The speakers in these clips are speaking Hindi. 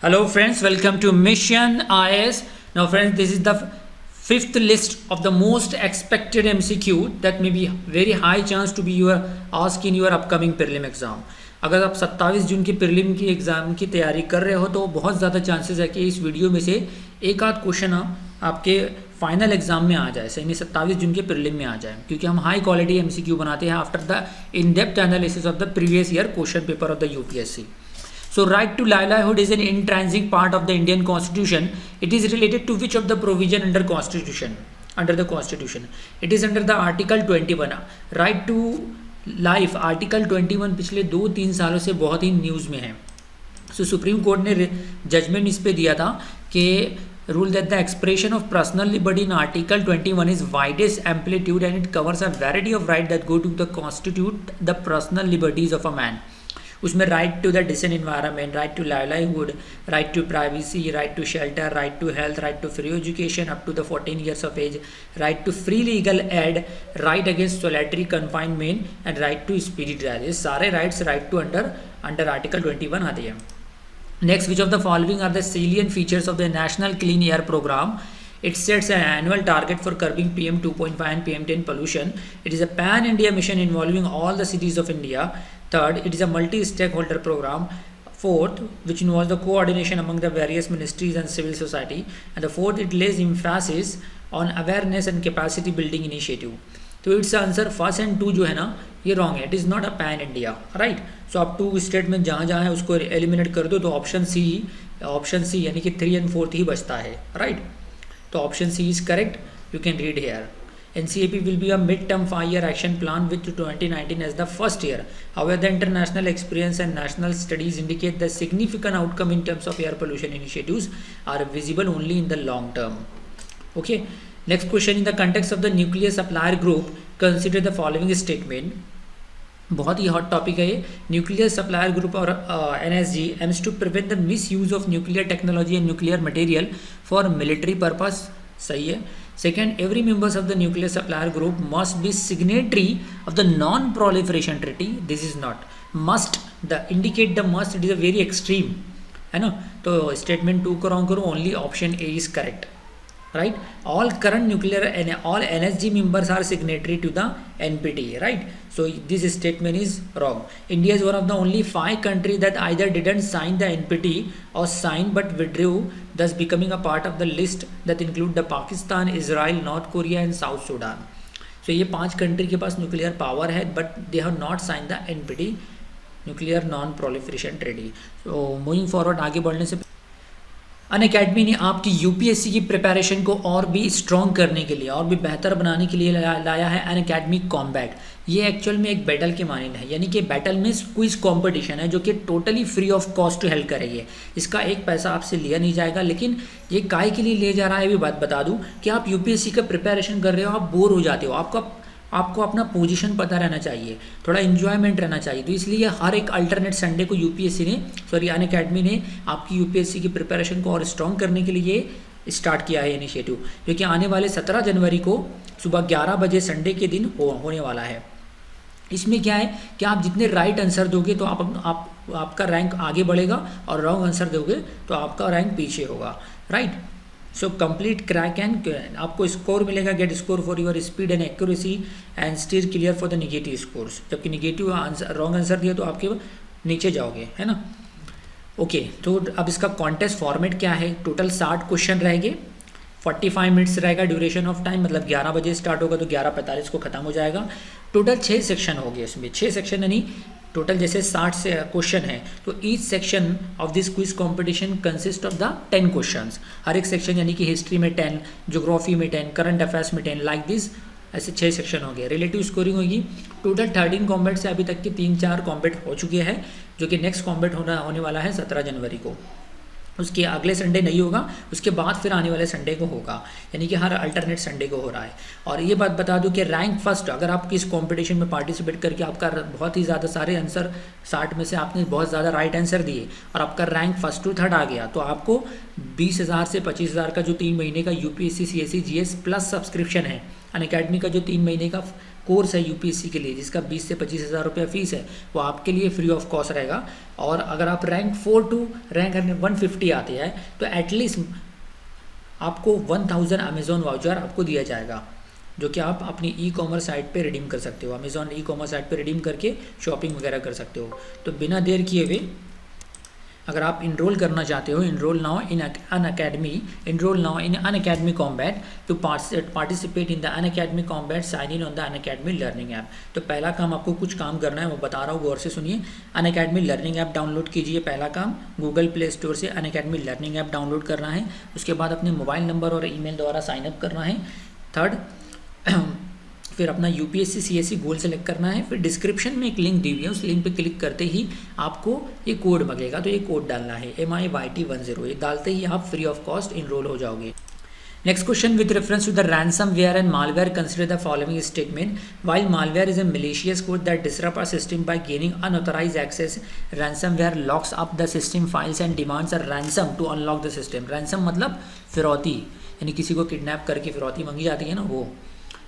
Hello friends, welcome to Mission IS. Now friends, this is the fifth list of the most expected MCQ that may be very high chance to be asked in your upcoming prelim exam. अगर आप 27 जून की प्रीलिम की एग्ज़ाम की तैयारी कर रहे हो तो बहुत ज़्यादा चांसेस है कि इस वीडियो में से एक आध क्वेश्चन आपके फाइनल एग्जाम में आ जाए, यानी 27 जून के प्रीलिम में आ जाए, क्योंकि हम हाई क्वालिटी एमसीक्यू बनाते हैं after the in depth analysis of the previous year question paper of the UPSC. So right to livelihood is an intrinsic part of the Indian Constitution. It is related to which of the provision under Constitution? Under the Constitution. It is under the Article 21. Right to life, Article 21 पिछले 2-3 सालों से बहुत ही न्यूज़ में है. So सुप्रीम कोर्ट ने जजमेंट इस पे दिया था कि rule that the expression of personal liberty in Article 21 is widest amplitude and it covers a variety of rights that go to the constitute the personal liberties of a man. उसमें right to the decent environment, right to livelihood, right to privacy, right to shelter, right to health, right to free education up to the 14 years of age, right to free legal aid, right against solitary confinement and right to speedy trial. ये सारे rights right to under article 21 आते हैं. Next, which of the following are the salient features of the national clean air programme? It sets an annual target for curbing PM 2.5 and PM 10 pollution. It is a pan-India mission involving all the cities of India. Third, it is a multi-stakeholder program. Fourth, which involves the coordination among the various ministries and civil society. And the fourth, it lays emphasis on awareness and capacity building initiative. तो it's answer first and two जो है ना ये रॉन्ग है. It is not a pan India, right. So आप टू स्टेटमेंट जहाँ जहाँ है उसको एलिमिनेट कर दो तो ऑप्शन सी यानी कि 3 and 4 ही बचता है, राइट. तो option C is correct. You can read here. NCAP will be a mid-term 5-year action plan with 2019 as the first year. However, the international experience and national studies indicate that significant outcome in terms of air pollution initiatives are visible only in the long term. Okay. Next question, in the context of the nuclear supplier group, consider the following statement. बहुत ही हॉट टॉपिक है ये. न्यूक्लियर सप्लायर ग्रुप और NSG aims to prevent the misuse of nuclear technology and nuclear material for military purpose. सही है. Second, every members of the nuclear supplier group must be signatory of the non-proliferation treaty. This is not must. The indicate the must. It is a very extreme, है ना. तो स्टेटमेंट 2 को रॉन्ग करो. Only option A is correct, right. All current nuclear and all NSG members are signatory to the NPT, right. So this statement is wrong. India is one of the only 5 countries that either didn't sign the NPT or signed but withdrew, thus becoming a part of the list that include the Pakistan, Israel, North Korea and South Sudan. So ये 5 कंट्री के पास न्यूक्लियर पावर है but they have not sign the NPT, nuclear non proliferation treaty. So moving forward, आगे बढ़ने से अनअकैडमी ने आपकी यूपीएससी की प्रिपरेशन को और भी स्ट्रॉन्ग करने के लिए और भी बेहतर बनाने के लिए लाया है अनअकैडमी कॉम्बैट. ये एक्चुअल में एक बैटल के मानंद है, यानी कि बैटल में क्विज कंपटीशन है जो कि totally free of cost help करेगी. इसका एक पैसा आपसे लिया नहीं जाएगा. लेकिन ये काय के लिए ले जा रहा है, भी बात बता दूं कि आप यूपीएससी का प्रिपरेशन कर रहे हो, आप बोर हो जाते हो, आपको अपना पोजीशन पता रहना चाहिए, थोड़ा इन्जॉयमेंट रहना चाहिए. तो इसलिए हर एक अल्टरनेट संडे को अनअकैडमी ने आपकी यूपीएससी की प्रिपरेशन को और स्ट्रॉन्ग करने के लिए स्टार्ट किया है इनिशिएटिव, जो कि आने वाले 17 जनवरी को सुबह 11 बजे संडे के दिन होने वाला है. इसमें क्या है कि आप जितने राइट आंसर दोगे तो आपका रैंक आगे बढ़ेगा और रॉन्ग आंसर दोगे तो आपका रैंक पीछे होगा, right. So complete crack and आपको स्कोर मिलेगा, get score for your speed and accuracy and steer clear for the negative scores. जबकि निगेटिव आंसर रॉन्ग आंसर दिया तो आपके नीचे जाओगे, है ना. ओके, तो अब इसका कॉन्टेस्ट फॉर्मेट क्या है? टोटल 60 क्वेश्चन रहेंगे, 45 मिनट्स रहेगा ड्यूरेशन ऑफ टाइम, मतलब 11 बजे स्टार्ट होगा तो 11:45 को ख़त्म हो जाएगा. टोटल 6 सेक्शन हो गए. इसमें 6 सेक्शन यानी टोटल जैसे 60 से क्वेश्चन है तो each section of this quiz competition consist of the 10 questions. हर एक सेक्शन यानी कि हिस्ट्री में 10, ज्योग्राफी में 10, करंट अफेयर्स में 10, लाइक दिस. ऐसे 6 सेक्शन हो गए. रिलेटिव स्कोरिंग होगी. टोटल 13 कॉम्बैट से अभी तक के 3-4 कॉम्बैट हो चुके हैं, जो कि नेक्स्ट कॉम्बैट होने वाला है 17 जनवरी को. उसके अगले संडे नहीं होगा, उसके बाद फिर आने वाले संडे को होगा, यानी कि हर अल्टरनेट संडे को हो रहा है. और ये बात बता दूं कि रैंक फर्स्ट, अगर आप किस कंपटीशन में पार्टिसिपेट करके आपका बहुत ही ज़्यादा सारे आंसर 60 में से आपने बहुत ज़्यादा राइट आंसर दिए और आपका रैंक फर्स्ट टू थर्ड आ गया तो आपको 20,000 से 25,000 का जो 3 महीने का UPSC CSE GS plus subscription है, अनअकैडमी का जो 3 महीने का कोर्स है यूपीएससी के लिए जिसका 20 से 25 हज़ार रुपया फीस है, वो आपके लिए फ्री ऑफ कॉस्ट रहेगा। और अगर आप रैंक 4 टू रैंक 150 आते हैं तो एटलीस्ट आपको 1000 अमेजोन वाउचर आपको दिया जाएगा, जो कि आप अपनी ई कॉमर्स साइट पे रिडीम कर सकते हो। अमेजोन ई कॉमर्स साइट पे रिडीम करके शॉपिंग वगैरह कर सकते हो। तो बिना देर किए हुए अगर आप इनरोल करना चाहते हो, enrol now in Unacademy combat to participate in the Unacademy combat, sign in on the Unacademy learning app. तो पहला काम आपको कुछ काम करना है, वो बता रहा हूँ, गौर से सुनिए। अन अकेडमी लर्निंग ऐप डाउनलोड कीजिए। पहला काम गूगल प्ले स्टोर से अन अकेडमी लर्निंग ऐप डाउनलोड करना है। उसके बाद अपने मोबाइल नंबर और ईमेल द्वारा साइनअप करना है। थर्ड, फिर अपना यूपीएससी सीएससी गोल सेलेक्ट करना है। फिर डिस्क्रिप्शन में एक लिंक दी हुई है, उस लिंक पे क्लिक करते ही आपको ये कोड मांगेगा, तो ये कोड डालना है MIYT10। ये डालते ही आप फ्री ऑफ कॉस्ट इनरोल हो जाओगे। Next question, with reference to the ransomware and malware, consider the following statement. While malware is a malicious code that disrupts a system by gaining unauthorized access, ransomware locks up the system files and demands a ransom to unlock the system. Ransom मतलब फिरौती, यानी किसी को किडनैप करके फिरौती मांगी जाती है ना, वो।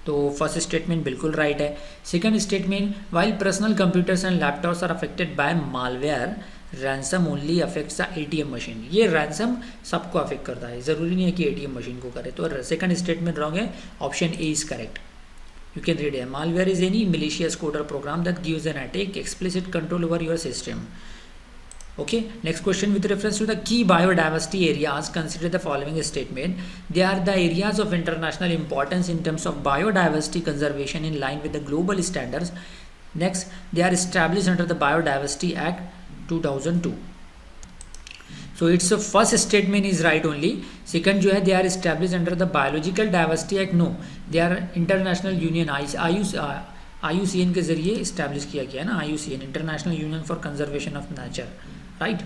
तो फर्स्ट स्टेटमेंट बिल्कुल राइट है। Second statement, while personal computers and laptops are affected by malware, ransom only affects the ATM machine. ये रैंसम सबको अफेक्ट करता है, ज़रूरी नहीं है कि ATM मशीन को करे। तो सेकंड स्टेटमेंट रॉन्ग है, option A is correct. You can read है, malware is any malicious code or program that gives an attack explicit control over your system. Okay, next question, with reference to the key biodiversity areas, consider the following statement. They are the areas of international importance in terms of biodiversity conservation in line with the global standards. Next, they are established under the Biodiversity Act 2002. So its first statement is right only. Second जो है, they are established under the Biological Diversity Act, no, they are international union IUCN के जरिए इस्टेब्लिश किया गया ना, IUCN, international union for conservation of nature, right.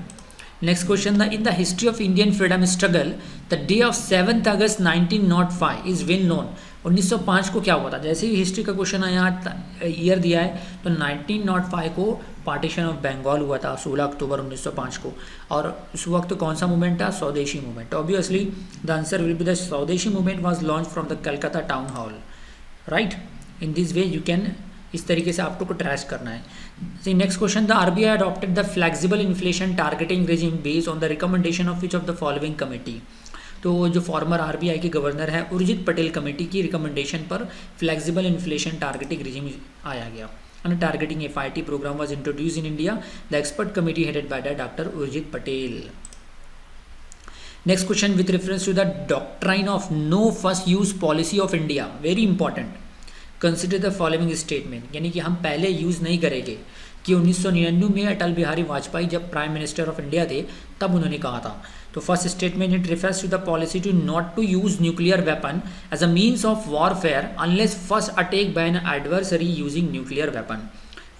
Next question, in the history of Indian freedom struggle the day of 7 August 1905 is well known. 1905 को क्या हुआ था? जैसे ही हिस्ट्री का क्वेश्चन है, यहाँ ईयर दिया है, तो 1905 को पार्टीशन ऑफ बंगाल हुआ था 16 अक्टूबर 1905 को। और उस वक्त कौन सा मूवमेंट था? Swadeshi movement. Obviously the answer will be the Swadeshi movement was launch from the Calcutta town hall, right. In this way you can, इस तरीके से आपको ट्रैश करना है। Next question, the RBI adopted the flexible inflation targeting regime based on the recommendation of which of the following committee। तो जो फॉर्मर RBI के गवर्नर है उर्जित पटेल कमेटी की रिकमेंडेशन पर फ्लेक्सिबल इन्फ्लेशन टारगेटिंग रिजीम आया गया। And targeting FIT program was introduced in India. The expert committee headed by Dr. Urjit Patel. Next question, with reference to the doctrine of no first use policy of India, very important. Consider the following statement, यानी कि हम पहले यूज़ नहीं करेंगे, कि 1999 में अटल बिहारी वाजपेयी जब प्राइम मिनिस्टर ऑफ इंडिया थे तब उन्होंने कहा था। तो first statement, it refers to the policy to not to use nuclear weapon as a means of warfare unless first attack by an adversary using nuclear weapon.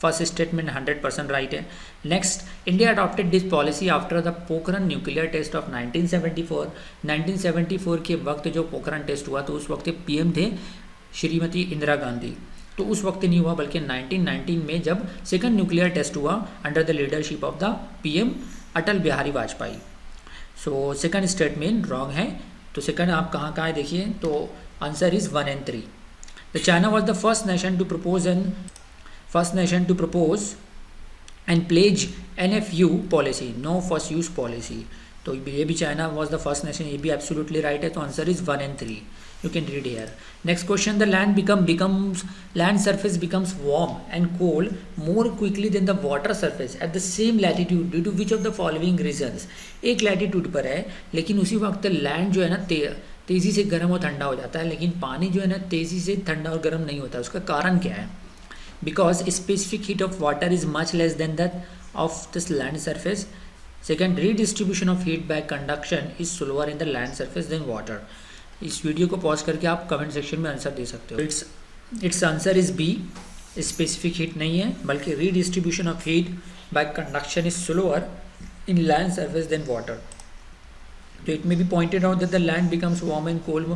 First statement 100% right है। Next, India adopted this policy after the Pokhran nuclear test of 1974। 1974 के वक्त जो पोखरन टेस्ट हुआ, तो उस वक्त PM थे श्रीमती इंदिरा गांधी। तो उस वक्त नहीं हुआ, बल्कि 1919 में जब सेकंड न्यूक्लियर टेस्ट हुआ under the leadership of the PM Atal Bihari Vajpayee. So second statement wrong है। तो सेकंड आप कहाँ है देखिए, तो answer is 1 and 3। The China was the first nation to propose and pledge NFU policy, no first use policy. तो ये भी China was the first nation, ये भी एब्सोल्युटली राइट है। तो answer is 1 and 3। You can read here. Next question, the land surface becomes warm and cold more quickly than the water surface at the same latitude due to which of the following reasons। एक लैटिट्यूड पर है, लेकिन उसी वक्त लैंड जो है ना तेज़ी से गर्म और ठंडा हो जाता है, लेकिन पानी जो है ना तेज़ी से ठंडा और गर्म नहीं होता। उसका कारण क्या है? Because specific heat of water is much less than that of this land surface। Second, redistribution of heat by conduction is slower in the land surface than water। इस वीडियो को पॉज करके आप कमेंट सेक्शन में आंसर दे सकते हो। It's answer is B, specific heat नहीं है, बल्कि redistribution of heat by conduction is slower in land surface than water. तो it may be pointed out that the land becomes warm and cold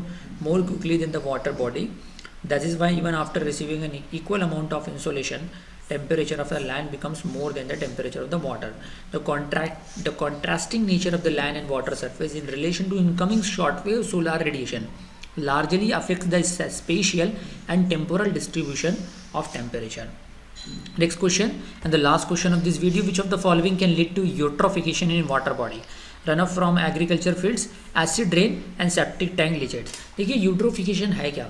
more quickly than the water body. That is why even after receiving an equal amount of insolation, temperature of the land becomes more than the temperature of the water। The contrasting nature of the land and water surface in relation to incoming shortwave solar radiation largely affects the spatial and temporal distribution of temperature. Next question and the last question of this video, which of the following can lead to eutrophication in water body? Runoff from agriculture fields, acid rain and septic tank leachate. देखिए यूट्रोफिकेशन है क्या?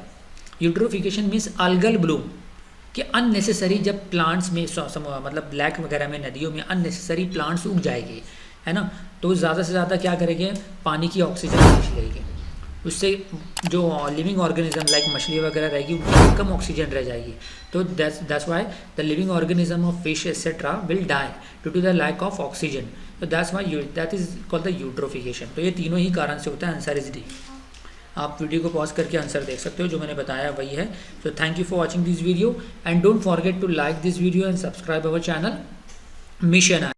यूट्रोफिकेशन मीन्स अल्गल ब्लूम, कि अननेसेसरी जब प्लांट्स में मतलब ब्लैक वगैरह में नदियों में अननेसेसरी प्लांट्स उग जाएंगे, है ना, तो ज़्यादा से ज़्यादा क्या करेंगे, पानी की ऑक्सीजन खींच लेंगे, उससे जो लिविंग ऑर्गेनिज्म लाइक मछली वगैरह रहेगी उनकी कम ऑक्सीजन रह जाएगी, तो that's why the living organism of fish etcetera will die due to the lack of oxygen, तो that's why that is called the eutrophication. तो ये तीनों ही कारण से होता है, आंसर इज डी। आप वीडियो को पॉज करके आंसर देख सकते हो, जो मैंने बताया वही है। तो thank you for watching this video and don't forget to like this video and subscribe our channel mission.